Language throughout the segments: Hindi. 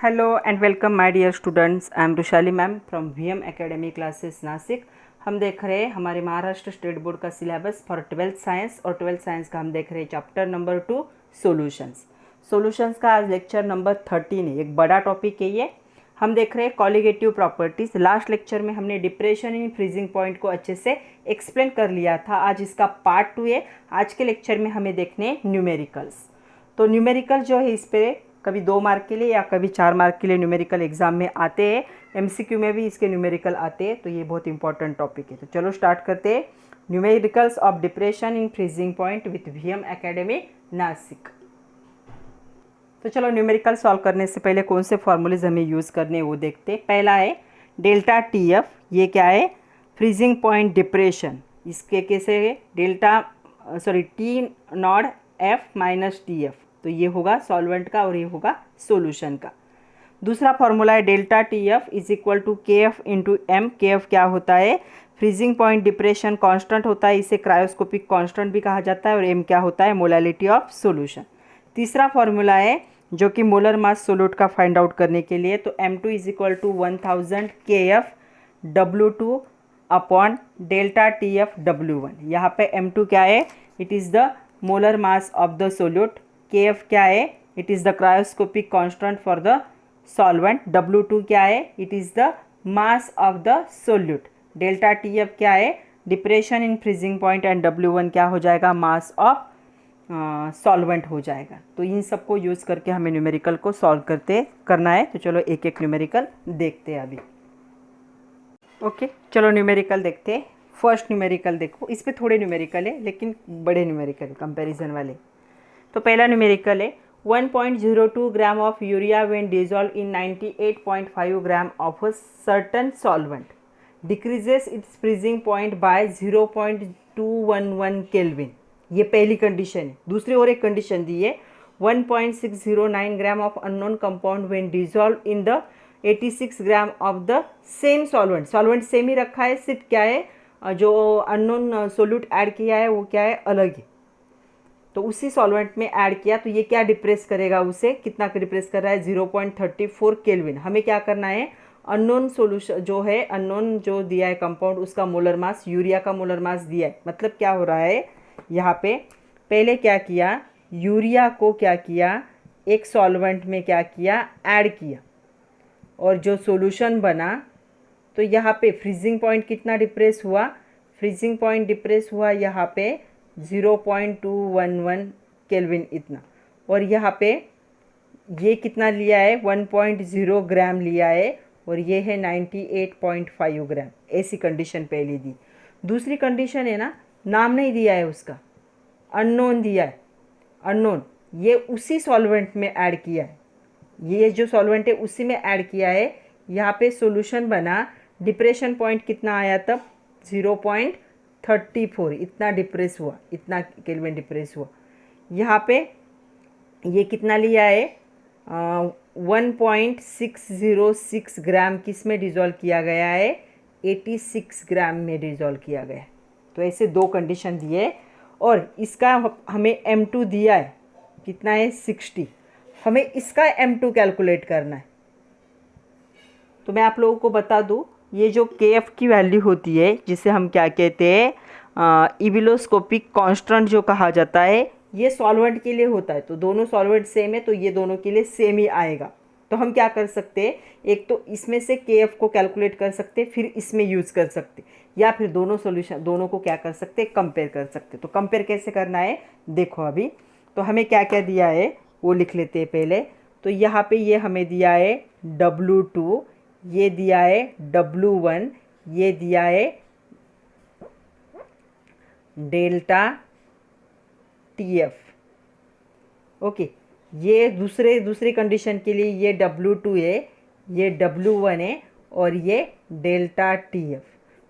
Hello and welcome my dear students. I am Rushali ma'am from VM academy classes Nashik. हम देख रहे हैं हमारे महाराष्ट्र स्टेट बोर्ड का सिलेबस फॉर 12th साइंस और 12th साइंस का हम देख रहे हैं चैप्टर नंबर 2 सॉल्यूशंस का आज लेक्चर नंबर 13 है। एक बड़ा टॉपिक है ये। हम देख रहे हैं कॉलिगेटिव प्रॉपर्टीज़। लास्ट लेक्चर में हमने डिप्रेशन इन फ्रीजिंग पॉइंट को अच्छे से एक्सप्लेन कर लिया था। आज इसका पार्ट 2 है। आज के लेक्चर में हमें देखने न्यूमेरिकल्स। तो न्यूमेरिकल जो है इस पर कभी 2 मार्क के लिए या कभी 4 मार्क के लिए न्यूमेरिकल एग्जाम में आते हैं। MCQ में भी इसके न्यूमेरिकल आते हैं, तो ये बहुत इंपॉर्टेंट टॉपिक है। तो चलो स्टार्ट करते हैं। Numericals of depression in freezing point with VM academy Nashik. तो चलो न्यूमेरिकल सॉल्व करने से पहले कौन से फॉर्मूलेज हमें यूज़ करने हैं वो देखते हैं। पहला है डेल्टा TF। ये क्या है? Freezing point depression. इसके कैसे है? T not F minus TF। तो ये होगा सॉल्वेंट का और ये होगा सॉल्यूशन का। दूसरा फॉर्मूला है delta TF is equal to KF into M। KF क्या होता है? फ्रीजिंग पॉइंट डिप्रेशन कांस्टेंट होता है, इसे क्रायोस्कोपिक कांस्टेंट भी कहा जाता है। और M क्या होता है? Molality of solution. तीसरा फॉर्मूला है जो कि मोलर मास सोल्यूट का फाइंड आउट करने के लिए, तो M2 is equal to 1000 KF W2 upon delta TF W1। यहाँ पे M2 क्या है? It is the molar mass of the solute. KF क्या है? It is the cryoscopic constant for the solvent. W2 क्या है? It is the mass of the solute. Delta TF क्या है? Depression in freezing point. And W1 क्या हो जाएगा? मास ऑफ सॉल्वेंट हो जाएगा। तो इन सबको यूज़ करके हमें न्यूमेरिकल को सॉल्व करना है। तो चलो एक एक न्यूमेरिकल देखते हैं अभी। ओके, चलो न्यूमेरिकल देखते हैं। फर्स्ट न्यूमेरिकल देखो, इस पे थोड़े न्यूमेरिकल है लेकिन बड़े न्यूमेरिकल कंपैरिजन वाले। तो पहला न्यूमेरिकल है 1.02 gram of urea when dissolve in 98.5 gram of a certain solvent decreases it's freezing point by 0.211 kelvin. ये पहली कंडीशन है। दूसरी और एक कंडीशन दी है 1.609 gram of unknown compound when dissolve in the 86 gram of the same solvent. Solvent same ही रखा है, सिर्फ क्या है जो अननोन सोल्यूट ऐड किया है वो क्या है? अलग है। तो उसी सॉल्वेंट में ऐड किया, तो ये क्या डिप्रेस करेगा? उसे कितना डिप्रेस कर रहा है? 0.34 केल्विन। हमें क्या करना है? अननोन सोल्यूशन जो है, अननोन जो दिया है कंपाउंड, उसका मोलर मास, यूरिया का मोलर मास दिया है। मतलब क्या हो रहा है यहाँ पे? पहले क्या किया? यूरिया को क्या किया? एक सॉल्वेंट में क्या किया? ऐड किया, और जो सॉल्यूशन बना, तो यहाँ पे फ्रीजिंग पॉइंट कितना डिप्रेस हुआ? फ्रीजिंग पॉइंट डिप्रेस हुआ यहाँ पे 0.211 केल्विन इतना। और यहाँ पे ये कितना लिया है? 1.0 ग्राम लिया है, और ये है 98.5 ग्राम। ऐसी कंडीशन पहली दी। दूसरी कंडीशन है ना, नाम नहीं दिया है उसका, अननोन दिया है। अननोन ये उसी सॉल्वेंट में ऐड किया है, ये जो सॉल्वेंट है उसी में ऐड किया है। यहाँ पे सॉल्यूशन बना, डिप्रेशन पॉइंट कितना आया तब? 0.34 इतना डिप्रेस हुआ, इतना केल्विन डिप्रेस हुआ। यहाँ पे ये कितना लिया है? 1.606 ग्राम किस में डिज़ोल्व किया गया है? 86 ग्राम में डिज़ोल्व किया गया है। तो ऐसे 2 कंडीशन दिए, और इसका हमें M2 दिया है, कितना है? 60। हमें इसका M2 कैलकुलेट करना है। तो मैं आप लोगों को बता दूं, ये जो KF की वैल्यू होती है, जिसे हम क्या कहते हैं? इविलोस्कोपिक कांस्टेंट जो कहा जाता है, ये सॉल्वेंट के लिए होता है। तो दोनों सॉल्वेंट सेम है, तो ये दोनों के लिए सेम ही आएगा। तो हम क्या कर सकते हैं? एक तो इसमें से KF को कैलकुलेट कर सकते, फिर इसमें यूज़ कर सकते, या फिर दोनों सॉल्यूशन दोनों को क्या कर सकते? कंपेयर कर सकते। तो कंपेयर कैसे करना है देखो अभी। तो हमें क्या क्या दिया है वो लिख लेते हैं पहले। तो यहाँ पे ये हमें दिया है W2, ये दिया है W1, ये दिया है डेल्टा TF। ओके, ये दूसरी कंडीशन के लिए ये W2 है, ये W1 है, और ये डेल्टा TF।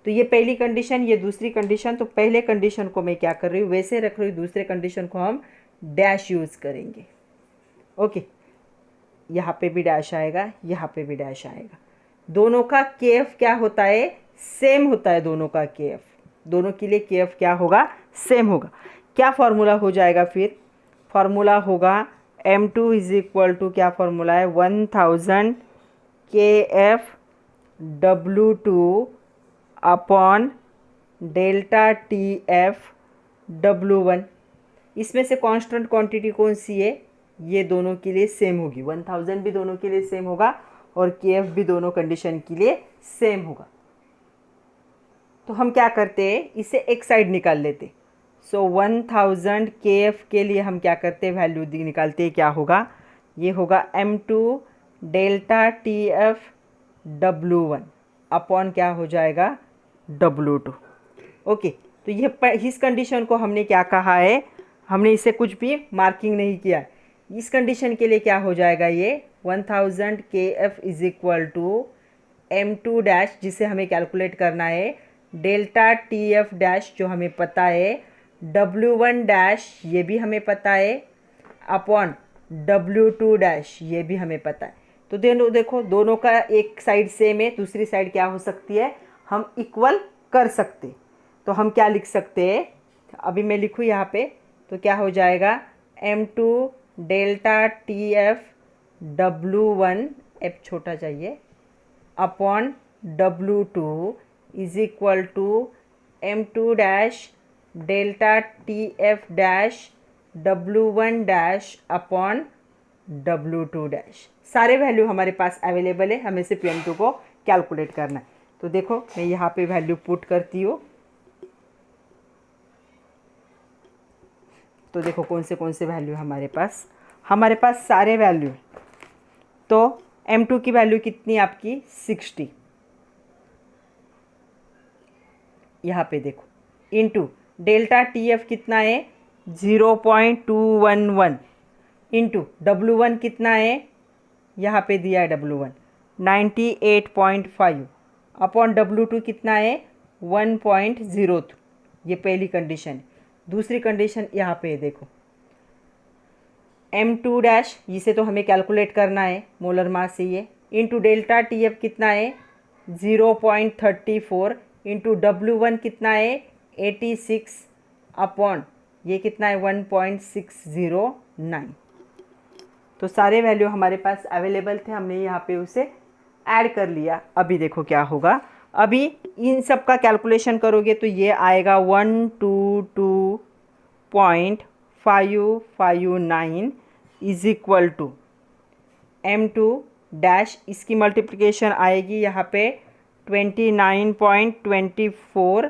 तो ये पहली कंडीशन, ये दूसरी कंडीशन। तो पहले कंडीशन को मैं क्या कर रही हूँ? वैसे रख रही हूँ। दूसरे कंडीशन को हम डैश यूज़ करेंगे। ओके, यहाँ पे भी डैश आएगा, यहाँ पे भी डैश आएगा। दोनों का KF क्या होता है? सेम होता है दोनों का KF। दोनों के लिए KF क्या होगा? सेम होगा। क्या फॉर्मूला हो जाएगा फिर? फॉर्मूला होगा M2 इज इक्वल टू क्या फॉर्मूला है 1000 KFW2 अपॉन डेल्टा TFW1। इसमें से कांस्टेंट क्वांटिटी कौन सी है, ये दोनों के लिए सेम होगी, 1000 भी दोनों के लिए सेम होगा और KF भी दोनों कंडीशन के लिए सेम होगा। तो हम क्या करते हैं, इसे एक साइड निकाल लेते। सो 1000 KF के लिए हम क्या करते हैं, वैल्यू निकालते हैं, क्या होगा, ये होगा M2 डेल्टा TFW1 अपॉन क्या हो जाएगा W2। ओके, तो ये इस कंडीशन को हमने क्या कहा है, हमने इसे कुछ भी मार्किंग नहीं किया। इस कंडीशन के लिए क्या हो जाएगा, ये 1000 KF is equal to M2 dash, जिसे हमें कैलकुलेट करना है, डेल्टा TF डैश जो हमें पता है, W1 डैश ये भी हमें पता है, अपॉन W2 डैश ये भी हमें पता है। तो देखो दोनों का एक साइड सेम है, दूसरी साइड क्या हो सकती है, हम इक्वल कर सकते। तो हम क्या लिख सकते हैं, अभी मैं लिखूँ यहाँ पे, तो क्या हो जाएगा M2 डेल्टा TFW1, F छोटा चाहिए, upon W2 is equal to M2 dash delta TF dash W1 dash upon W2 dash. सारे वैल्यू हमारे पास अवेलेबल है, हमें सिर्फ M2 को कैलकुलेट करना है। तो देखो मैं यहाँ पे वैल्यू पुट करती हूँ, तो देखो कौन से वैल्यू हमारे पास सारे वैल्यू। तो M2 की वैल्यू कितनी आपकी 60, यहाँ पे देखो, इंटू डेल्टा TF कितना है 0.211, इंटू W1 कितना है, यहाँ पे दिया है W1 98.5, अपॉन W2 कितना है 1.02। ये पहली कंडीशन। दूसरी कंडीशन यहाँ पे देखो, M2 डैश इसे तो हमें कैलकुलेट करना है, मोलर मास से ये, इंटू डेल्टा TF कितना है 0.34, इंटू W1 कितना है 86, अपॉन ये कितना है 1.609। तो सारे वैल्यू हमारे पास अवेलेबल थे, हमने यहाँ पे उसे ऐड कर लिया। अभी देखो क्या होगा, अभी इन सब का कैलकुलेशन करोगे तो ये आएगा 122.559 is equal to M2 dash, इसकी मल्टीप्लिकेशन आएगी यहाँ पे 29.24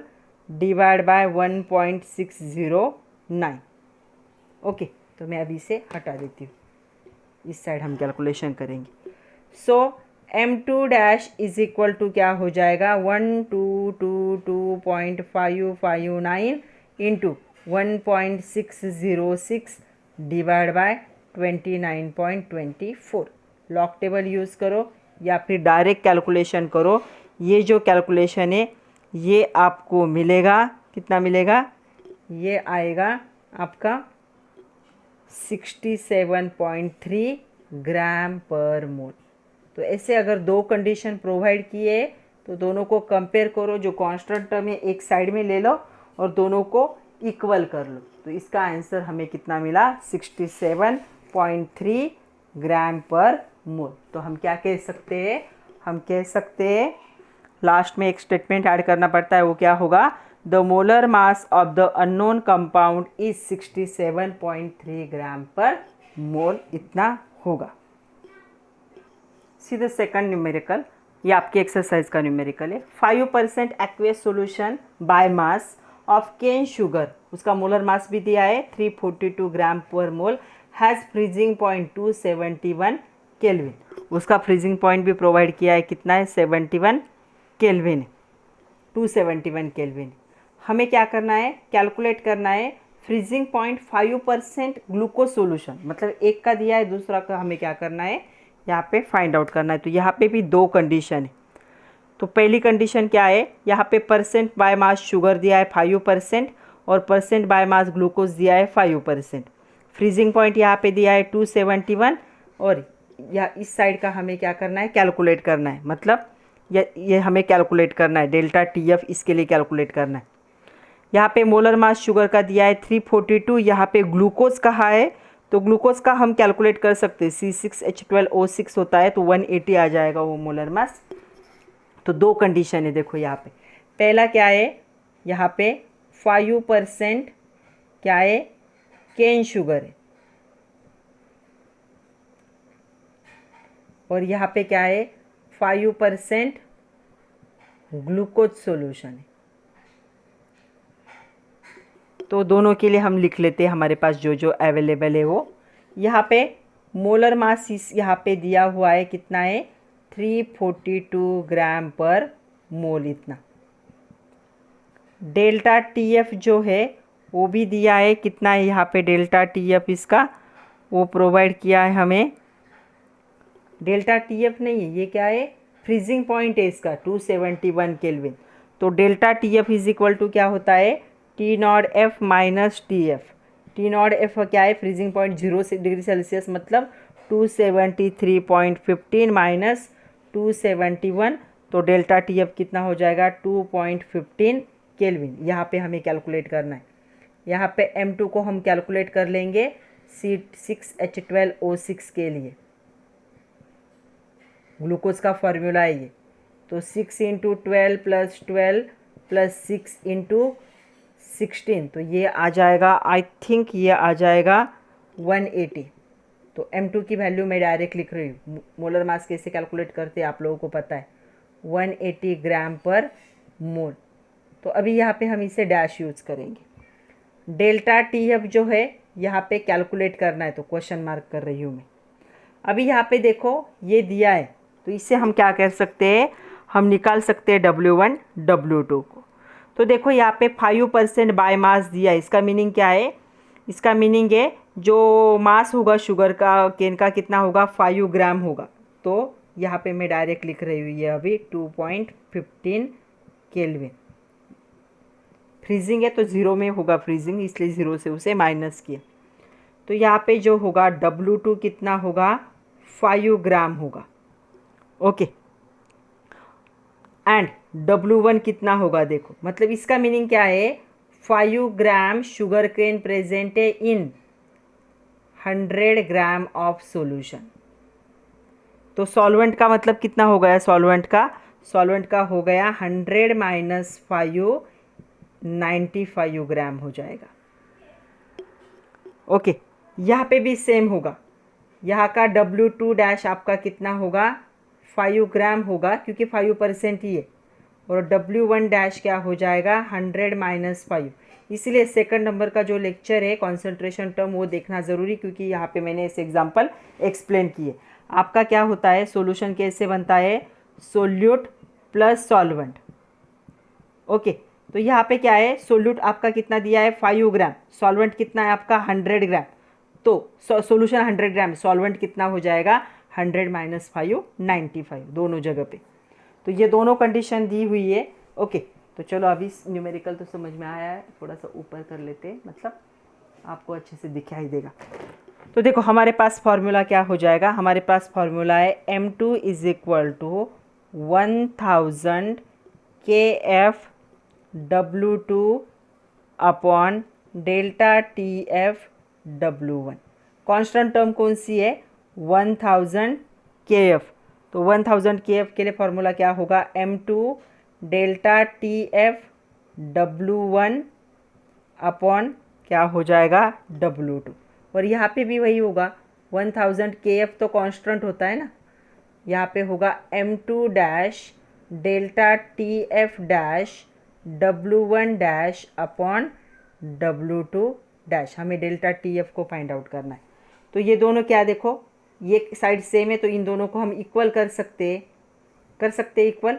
डिवाइड बाय 1.609। ओके, तो मैं अभी इसे हटा देती हूँ, इस साइड हम कैलकुलेशन करेंगे। So M2 dash is equal to क्या हो जाएगा 1222.559 into 1.606 divide by 29.24। Log table use करो या फिर डायरेक्ट कैलकुलेशन करो, ये जो कैलकुलेशन है ये आपको मिलेगा, कितना मिलेगा, ये आएगा आपका 67.3 ग्राम पर मोल। तो ऐसे अगर दो कंडीशन प्रोवाइड किए तो दोनों को कंपेयर करो, जो कांस्टेंट टर्म है एक साइड में ले लो और दोनों को इक्वल कर लो। तो इसका आंसर हमें कितना मिला 67.3 ग्राम पर मोल। तो हम क्या कह सकते हैं, हम कह सकते हैं, लास्ट में एक स्टेटमेंट ऐड करना पड़ता है, वो क्या होगा, the molar mass of the unknown compound is 67.3 ग्राम पर मोल, इतना होगा। सी द सेकंड न्यूमेरिकल, ये आपकी एक्सरसाइज का न्यूमेरिकल है। 5% aqueous solution by mass of cane sugar, उसका मोलर मास भी दिया है 342 ग्राम पर mole, has freezing point 271 kelvin. उसका फ्रीजिंग पॉइंट भी प्रोवाइड किया है, कितना है 71 केल्विन, 271 केल्विन। हमें क्या करना है, कैलकुलेट करना है फ्रीजिंग पॉइंट 5% ग्लूकोज सॉल्यूशन, मतलब एक का दिया है, दूसरा का हमें क्या करना है यहाँ पे फाइंड आउट करना है। तो यहाँ पे भी दो कंडीशन है। तो पहली कंडीशन क्या है, यहाँ पे परसेंट बाय मास शुगर दिया है 5% और परसेंट बाय मास ग्लूकोज दिया है 5%। फ्रीजिंग पॉइंट यहाँ पे दिया है 271 और या इस साइड का हमें क्या करना है, कैलकुलेट करना है, मतलब ये हमें कैलकुलेट करना है, डेल्टा TF इसके लिए कैलकुलेट करना है। यहाँ पे मोलर मास शुगर का दिया है 342, यहाँ पे ग्लूकोज कहा है तो ग्लूकोज का हम कैलकुलेट कर सकते हैं, C6H12O6 होता है तो 180 आ जाएगा वो मोलर मास। तो दो कंडीशन है देखो यहाँ पे। पहला क्या है, यहाँ पे 5% क्या है, केन शुगर है, और यहाँ पे क्या है 5% ग्लूकोज सॉल्यूशन है। तो दोनों के लिए हम लिख लेते हैं हमारे पास जो जो अवेलेबल है वो। यहाँ पे मोलर मास यहाँ पे दिया हुआ है कितना है, 342 ग्राम पर मोल इतना। डेल्टा TF जो है वो भी दिया है कितना है, यहाँ पे डेल्टा TF इसका वो प्रोवाइड किया है हमें। डेल्टा TF नहीं है, ये क्या है, फ्रीजिंग पॉइंट है इसका 271 केल्विन। तो delta TF is equal to क्या होता है, T0F माइनस TF। T0F क्या है, फ्रीजिंग पॉइंट 0 डिग्री सेल्सियस मतलब 273.15 माइनस 271, तो डेल्टा TF कितना हो जाएगा 2.15 केल्विन। यहाँ पे हमें कैलकुलेट करना है। यहाँ पे M2 को हम कैलकुलेट कर लेंगे C6H12O6 के लिए, ग्लूकोज का फॉर्मूला है ये। तो 6 इंटू 12 प्लस 12 प्लस 6 इंटू 16, तो ये आ जाएगा, आई थिंक ये आ जाएगा 180। तो M2 की वैल्यू मैं डायरेक्ट लिख रही हूँ। मोलर मास कैसे कैलकुलेट करते हैं आप लोगों को पता है, 180 ग्राम पर मोल। तो अभी यहाँ पे हम इसे डैश यूज़ करेंगे। डेल्टा TF जो है यहाँ पे कैलकुलेट करना है, तो क्वेश्चन मार्क कर रही हूँ मैं। अभी यहाँ पे देखो ये दिया है, तो इससे हम क्या कर सकते हैं, हम निकाल सकते हैं W1 W2 को। तो देखो यहाँ पे 5% बाय मास दिया है, इसका मीनिंग क्या है, इसका मीनिंग है जो मास होगा शुगर का, केन का कितना होगा, 5 ग्राम होगा। तो यहाँ पे मैं डायरेक्ट लिख रही हूँ ये अभी 2.15 केल्विन। फ्रीजिंग है तो 0 में होगा फ्रीजिंग, इसलिए 0 से उसे माइनस किया। तो यहाँ पे जो होगा W2 कितना होगा, 5 ग्राम होगा। ओके, एंड W1 कितना होगा देखो, मतलब इसका मीनिंग क्या है, 5 ग्राम शुगर केन प्रेजेंट है इन 100 ग्राम ऑफ सॉल्यूशन। तो सॉल्वेंट का मतलब कितना हो गया, सॉल्वेंट का हो गया 100 माइनस 5, 95 ग्राम हो जाएगा। ओके, यहाँ पे भी सेम होगा, यहाँ का W2 डैश आपका कितना होगा, 5 ग्राम होगा क्योंकि 5% ही है, और W1 डैश क्या हो जाएगा 100 माइनस 5। इसलिए सेकंड नंबर का जो लेक्चर है कॉन्सेंट्रेशन टर्म वो देखना ज़रूरी, क्योंकि यहाँ पे मैंने इसे एग्जांपल एक्सप्लेन किए। आपका क्या होता है, सॉल्यूशन कैसे बनता है, सोल्यूट प्लस सॉल्वेंट। ओके, तो यहाँ पे क्या है, सोल्यूट आपका कितना दिया है 5 ग्राम, सॉल्वेंट कितना है आपका 100 ग्राम। तो सॉल्यूशन 100 ग्राम, सॉल्वेंट कितना हो जाएगा 100 माइनस 5, 95 दोनों जगह पे। तो ये दोनों कंडीशन दी हुई है। ओके, तो चलो अभी न्यूमेरिकल तो समझ में आया है, थोड़ा सा ऊपर कर लेते हैं, मतलब आपको अच्छे से दिखाई देगा। तो देखो हमारे पास फॉर्मूला क्या हो जाएगा, हमारे पास फॉर्मूला है M2 is equal to 1000 KF W2 upon delta TF W1। Constant term कौन सी है, 1000 KF। तो 1000 KF के लिए फॉर्मूला क्या होगा, M2 delta TF W1 upon क्या हो जाएगा W2। और यहाँ पे भी वही होगा, 1000 KF तो कांस्टेंट होता है ना, यहाँ पे होगा M2 dash delta TF dash W1 dash upon W2 dash. हमें डेल्टा TF को फाइंड आउट करना है। तो ये दोनों क्या, देखो ये साइड सेम है तो इन दोनों को हम इक्वल कर सकते इक्वल।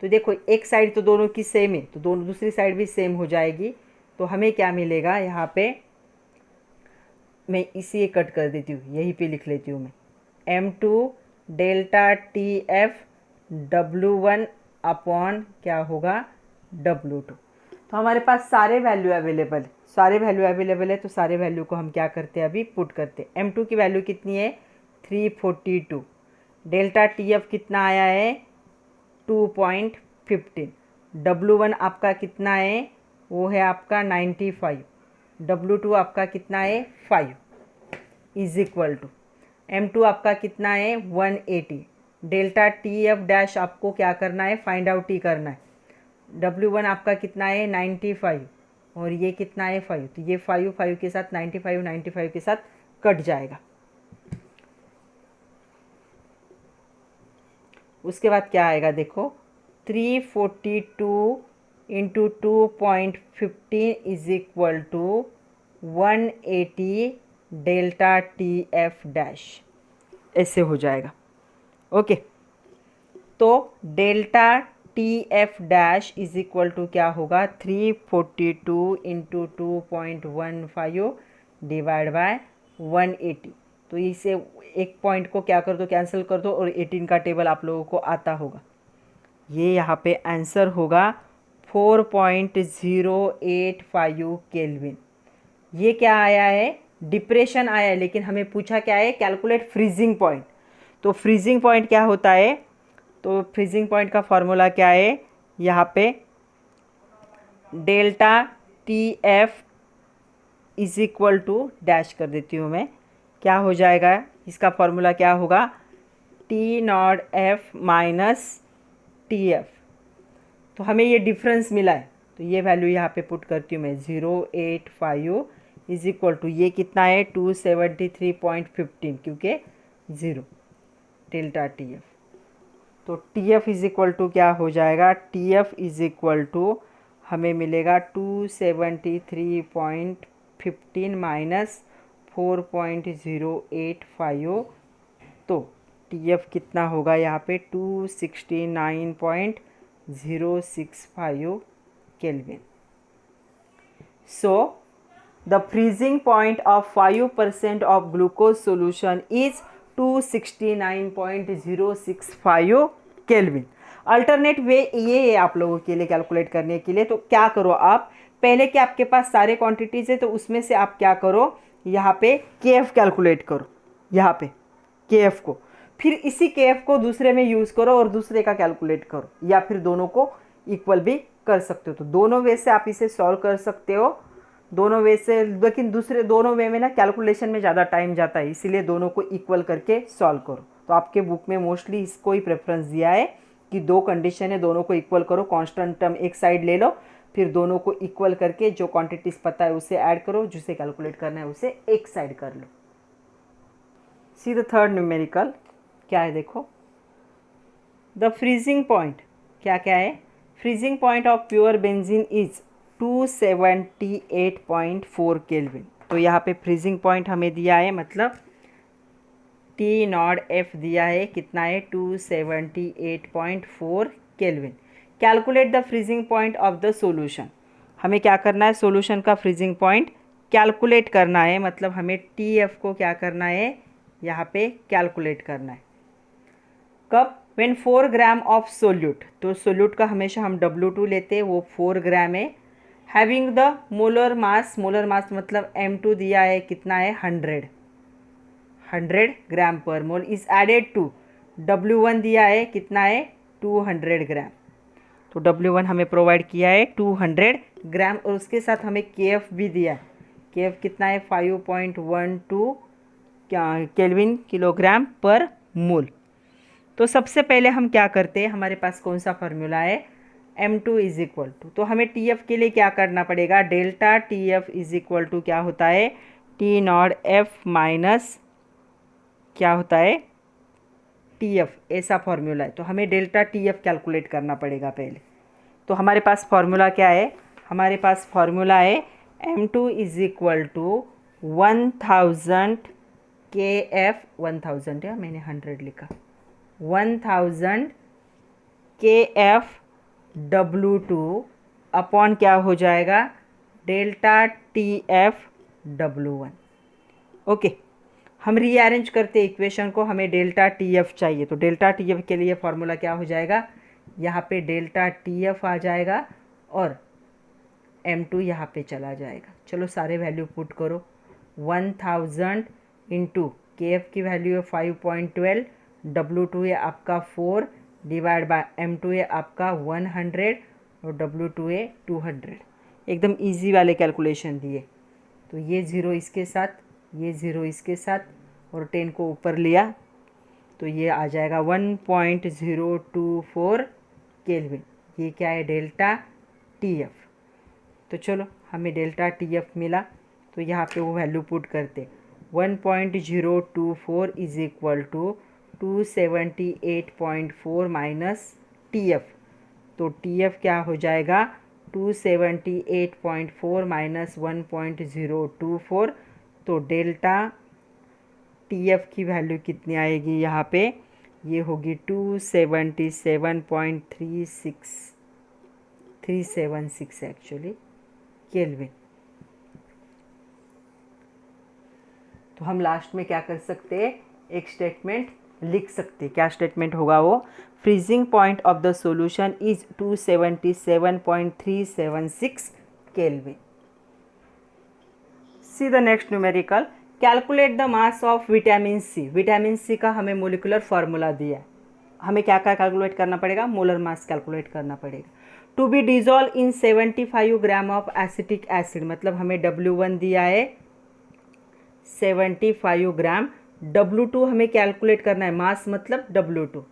तो देखो एक साइड तो दोनों की सेम है, तो दोनों दूसरी साइड भी सेम हो जाएगी। तो हमें क्या मिलेगा, यहाँ पे मैं इसी कट कर देती हूँ, यहीं पे लिख लेती हूँ मैं, M2 delta TF W1 upon क्या होगा W2। तो हमारे पास सारे वैल्यू अवेलेबल है, तो सारे वैल्यू को हम क्या करते हैं, अभी पुट करते हैं। M2 की वैल्यू कितनी है 342, डेल्टा TF कितना आया है 2.15, W1 आपका कितना है, वो है आपका 95, W2 आपका कितना है 5। इज इक्वल टू M2 आपका कितना है 180, डेल्टा TF डैश आपको क्या करना है, फाइंड आउट ही करना है। W1 आपका कितना है 95 और ये कितना है 5, तो ये 5 के साथ 95 के साथ कट जाएगा। उसके बाद क्या आएगा देखो, 342 into 2.15 is equal to 180 delta TF dash, ऐसे हो जाएगा। ओके, तो delta TF dash is equal to क्या होगा, 342 इंटू 2.15 डिवाइड बाय 180। तो इसे एक पॉइंट को क्या कर दो, कैंसिल कर दो, और 18 का टेबल आप लोगों को आता होगा। ये यहाँ पे आंसर होगा 4.085 केल्विन। ये क्या आया है, डिप्रेशन आया है, लेकिन हमें पूछा क्या है, कैलकुलेट फ्रीजिंग पॉइंट। तो फ्रीजिंग पॉइंट क्या होता है, तो फ्रीजिंग पॉइंट का फॉर्मूला क्या है, यहाँ पे delta TF is equal to dash कर देती हूँ मैं, क्या हो जाएगा, इसका फॉर्मूला क्या होगा, T0F माइनस TF। तो हमें ये डिफरेंस मिला है, तो ये वैल्यू यहाँ पे पुट करती हूँ मैं, 085 इज इक्वल टू ये कितना है 273.15, क्योंकि 0 डेल्टा TF। तो TF इज इक्वल टू क्या हो जाएगा, TF इज इक्वल टू हमें मिलेगा 273.15 माइनस 4.085। तो TF कितना होगा यहाँ पे 269.065 kelvin. So the freezing point of 5% of glucose solution is 269.065 kelvin. Alternate वे ये है आप लोगों के लिए कैलकुलेट करने के लिए। तो क्या करो आप, पहले कि आपके पास सारे क्वांटिटीज़ है तो उसमें से आप क्या करो, यहाँ पे KF कैलकुलेट करो, यहाँ पे KF को, फिर इसी KF को दूसरे में यूज़ करो और दूसरे का कैलकुलेट करो, या फिर दोनों को इक्वल भी कर सकते हो। तो दोनों वे से आप इसे सॉल्व कर सकते हो, दोनों वे से, लेकिन दूसरे दोनों वे में ना कैलकुलेशन में ज़्यादा टाइम जाता है, इसीलिए दोनों को इक्वल करके सॉल्व करो। तो आपके बुक में मोस्टली इसको ही प्रेफरेंस दिया है कि दो कंडीशन है, दोनों को इक्वल करो, कांस्टेंट टर्म एक साइड ले लो, फिर दोनों को इक्वल करके जो क्वांटिटीज़ पता है उसे ऐड करो, जिसे कैलकुलेट करना है उसे एक साइड कर लो। सी द थर्ड न्यूमेरिकल क्या है देखो, द फ्रीजिंग पॉइंट क्या क्या है, freezing point of pure benzene is 278.4 kelvin. तो यहाँ पे फ्रीजिंग पॉइंट हमें दिया है, मतलब T0F दिया है, कितना है 278.4 kelvin. Calculate the freezing point of the solution. हमें क्या करना है, सॉल्यूशन का फ्रीजिंग पॉइंट कैलकुलेट करना है, मतलब हमें TF को क्या करना है, यहाँ पे कैलकुलेट करना है। कब, व्हेन 4 ग्राम ऑफ सोल्यूट, तो सोल्यूट का हमेशा हम W2 लेते हैं, वो 4 ग्राम है। Having the molar mass, molar mass मतलब M2 दिया है, कितना है 100 ग्राम पर मोल, इज एडेड टू W1 दिया है, कितना है 200 ग्राम। तो W1 हमें प्रोवाइड किया है 200 ग्राम, और उसके साथ हमें KF भी दिया है, KF कितना है 5.12 केल्विन किलोग्राम पर मोल। तो सबसे पहले हम क्या करते हैं, हमारे पास कौन सा फार्मूला है, M2 इज इक्वल टू, तो हमें TF के लिए क्या करना पड़ेगा, delta TF is equal to क्या होता है T0F माइनस क्या होता है TF, ऐसा फॉर्मूला है। तो हमें डेल्टा TF कैलकुलेट करना पड़ेगा पहले। तो हमारे पास फॉर्मूला क्या है, हमारे पास फॉर्मूला है M2 is equal to 1000 KF, 1000 है, मैंने 100 लिखा, 1000 KF W2 अपॉन क्या हो जाएगा, डेल्टा TF W1। ओके, हम रीअरेंज करते इक्वेशन को, हमें डेल्टा TF चाहिए, तो डेल्टा TF के लिए फॉर्मूला क्या हो जाएगा, यहाँ पे डेल्टा TF आ जाएगा और M2 यहाँ पे चला जाएगा। चलो सारे वैल्यू पुट करो, 1000 इंटू KF की वैल्यू है 5.12, W2 है आपका 4 डिवाइड बाय M2 है आपका 100 और W2 है 200। एकदम इजी वाले कैलकुलेशन दिए। तो ये 0 इसके साथ ये 0 इसके साथ और 10 को ऊपर लिया तो ये आ जाएगा 1.024 केल्विन। ये क्या है? Delta TF। तो चलो हमें डेल्टा TF मिला तो यहाँ पे वो वैल्यू पुट करते 1.024 is equal to 278.4 minus TF। तो TF क्या हो जाएगा? 278.4 माइनस 1.024। तो डेल्टा TF की वैल्यू कितनी आएगी यहाँ पे? ये होगी 277.376 एक्चुअली केल्विन। तो हम लास्ट में क्या कर सकते हैं? एक स्टेटमेंट लिख सकते हैं। क्या स्टेटमेंट होगा वो? Freezing point of the solution is 277.376 kelvin. See the next numerical. Calculate the mass of vitamin C. Vitamin C का हमें मोलिकुलर फार्मूला दिया है। हमें क्या क्या कैलकुलेट करना पड़ेगा? मोलर मास कैलकुलेट करना पड़ेगा। To be dissolve in 75 gram of acetic acid, मतलब हमें W1 दिया है 75 ग्राम। W2 हमें कैलकुलेट करना है, मास मतलब W2।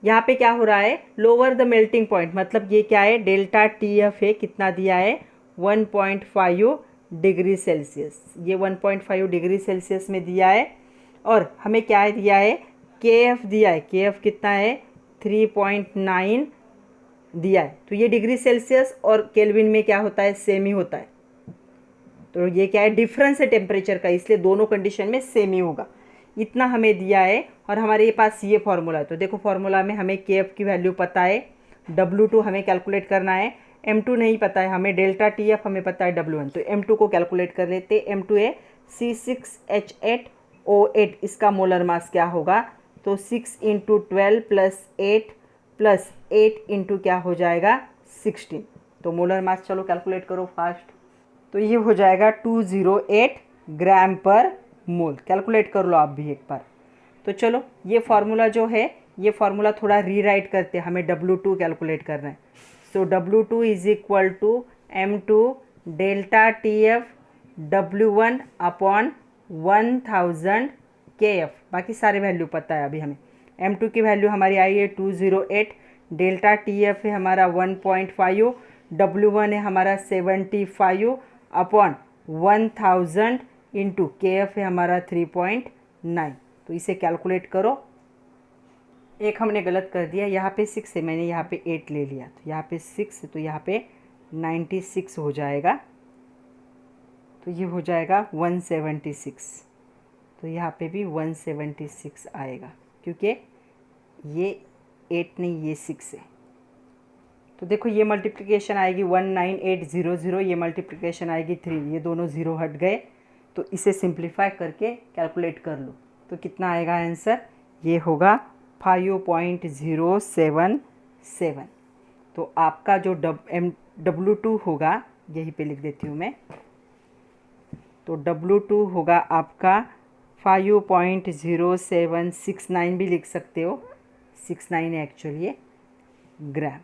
यहाँ पे क्या हो रहा है? लोअर द मेल्टिंग पॉइंट, मतलब ये क्या है? डेल्टा TF है, कितना दिया है? 1.5 डिग्री सेल्सियस। ये 1.5 डिग्री सेल्सियस में दिया है। और हमें क्या दिया है? KF दिया है। KF कितना है? 3.9 दिया है। तो ये डिग्री सेल्सियस और केल्विन में क्या होता है? सेम ही होता है। तो ये क्या है? डिफरेंस है टेम्परेचर का, इसलिए दोनों कंडीशन में सेम ही होगा। इतना हमें दिया है और हमारे पास ये फॉर्मूला है। तो देखो फॉर्मूला में हमें KF की वैल्यू पता है, W2 हमें कैलकुलेट करना है, M2 नहीं पता है हमें, डेल्टा TF हमें पता है W1। तो M2 को कैलकुलेट कर लेते। M2 है C6H8O8। इसका मोलर मास क्या होगा? तो 6 × 12 + 8 इंटू क्या हो जाएगा? 16। तो मोलर मास चलो कैलकुलेट करो फास्ट। तो ये हो जाएगा 208 ग्राम पर मोल। कैलकुलेट कर लो आप भी एक बार। तो चलो ये फार्मूला जो है, ये फार्मूला थोड़ा रीराइट करते हैं। हमें W2 कैलकुलेट करना है। So W2 is equal to M2 delta TF W1 upon 1000 KF। बाकी सारे वैल्यू पता है अभी हमें। M2 की वैल्यू हमारी आई है 208, डेल्टा TF है हमारा 1.5, W1 है हमारा 75 अपॉन 1000 इंटू KF है हमारा 3.9। तो इसे कैलकुलेट करो। एक हमने गलत कर दिया, यहाँ पे 6 है, मैंने यहाँ पे 8 ले लिया। तो यहाँ पे 6 है तो यहाँ पे 96 हो जाएगा। तो ये हो जाएगा 176। तो यहाँ पे भी 176 आएगा क्योंकि ये 8 नहीं, ये 6 है। तो देखो ये मल्टीप्लिकेशन आएगी 19800, ये मल्टीप्लिकेशन आएगी 3, ये दोनों ज़ीरो हट गए। तो इसे सिंप्लीफाई करके कैलकुलेट कर लो। तो कितना आएगा आंसर? ये होगा 5.077। तो आपका जो W2 होगा, यहीं पे लिख देती हूँ मैं। तो W2 होगा आपका 5.0769 भी लिख सकते हो, 69 है एक्चुअली ये ग्राम।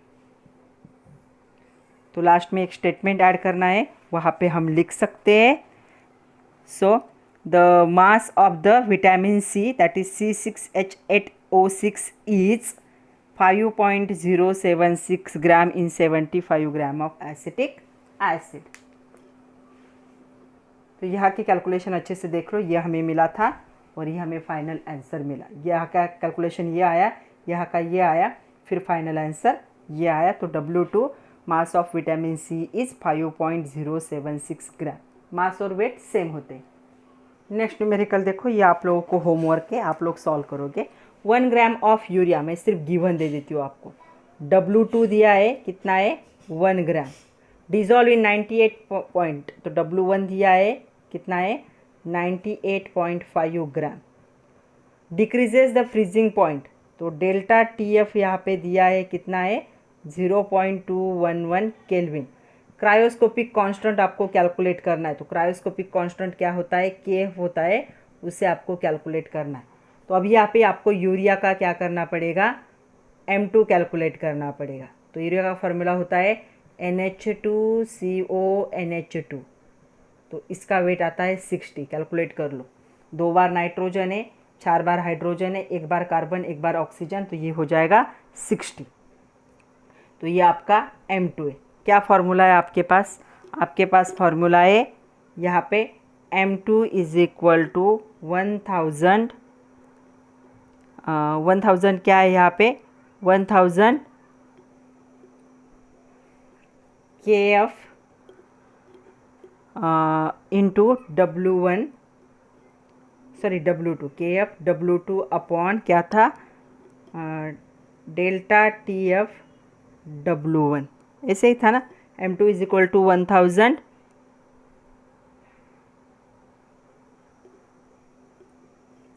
तो लास्ट में एक स्टेटमेंट ऐड करना है, वहाँ पे हम लिख सकते हैं। So the mass of the vitamin see that is C6H8O6 is 5.076 gram in 75 gram of acetic acid. तो यहाँ की कैलकुलेशन अच्छे से देख लो, ये हमें मिला था और ये हमें फाइनल आंसर मिला। यहाँ का कैलकुलेशन ये आया, यहाँ का ये आया, फिर फाइनल आंसर ये आया। तो W2 mass of vitamin C is 5.076 gram. Mass और वेट सेम होते हैं। नेक्स्ट न्यूमेरिकल देखो, ये आप लोगों को होमवर्क है, आप लोग सॉल्व करोगे। 1 ग्राम ऑफ यूरिया, मैं सिर्फ गिवन दे देती हूँ आपको। W2 दिया है, कितना है? 1 ग्राम। डिजॉल्व इन 98 पॉइंट, तो W1 दिया है, कितना है? 98.5 ग्राम। डिक्रीजेज द फ्रीजिंग पॉइंट, तो डेल्टा TF यहाँ पे दिया है, कितना है? 0.211 केल्विन। क्रायोस्कोपिक कांस्टेंट आपको कैलकुलेट करना है। तो क्रायोस्कोपिक कांस्टेंट क्या होता है? KF होता है, उसे आपको कैलकुलेट करना है। तो अभी यहाँ पे आपको यूरिया का क्या करना पड़ेगा? M2 कैलकुलेट करना पड़ेगा। तो यूरिया का फॉर्मूला होता है NH2CONH2। तो इसका वेट आता है 60, कैलकुलेट कर लो। 2 बार नाइट्रोजन है, 4 बार हाइड्रोजन है, 1 बार कार्बन, 1 बार ऑक्सीजन, तो ये हो जाएगा 60। तो ये आपका M2 है। क्या फार्मूला है आपके पास? आपके पास फार्मूला है यहाँ पे M2 इज इक्वल टू 1000 क्या है यहाँ पे 1000 KF into W1 sorry W2 KF W2 upon क्या था डेल्टा TF W1, ऐसे ही था ना। M2 इज इक्वल टू 1000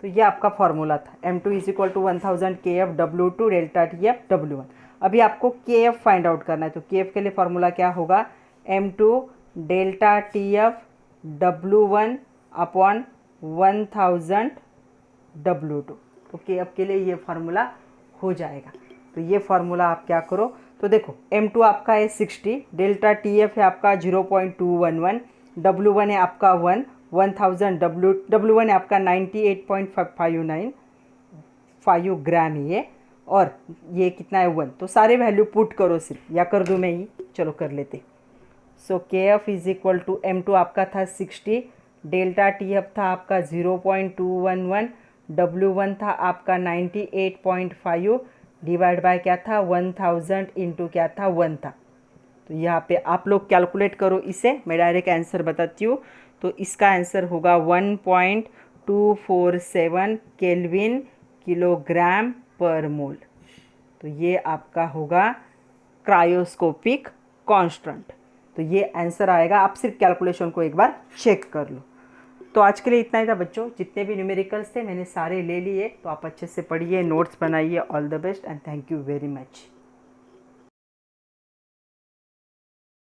तो ये आपका फॉर्मूला था। M2 is equal to 1000 KF W2 delta TF W1। अभी आपको KF फाइंड आउट करना है, तो KF के लिए फॉर्मूला क्या होगा M2 delta TF W1 upon 1000 W2। तो KF के लिए ये फार्मूला हो जाएगा। तो ये फार्मूला आप क्या करो, तो देखो M2 आपका है 60, डेल्टा TF है आपका 0.211, W1 है आपका 1000 W1 है आपका 98.5 ग्राम है ये, और ये कितना है 1। तो सारे वैल्यू पुट करो सिर्फ, या कर दूँ मैं ही, चलो कर लेते। So KF is equal to M2 आपका था 60, डेल्टा TF था आपका 0.211, W1 था आपका 98.5 डिवाइड बाय क्या था 1000 इंटू क्या था 1 था। तो यहाँ पे आप लोग कैलकुलेट करो इसे, मैं डायरेक्ट आंसर बताती हूँ। तो इसका आंसर होगा 1.247 केल्विन किलोग्राम पर मोल। तो ये आपका होगा क्रायोस्कोपिक कांस्टेंट। तो ये आंसर आएगा, आप सिर्फ कैलकुलेशन को एक बार चेक कर लो। तो आज के लिए इतना ही था बच्चों, जितने भी न्यूमेरिकल्स थे मैंने सारे ले लिए। तो आप अच्छे से पढ़िए, नोट्स बनाइए। All the best and thank you very much.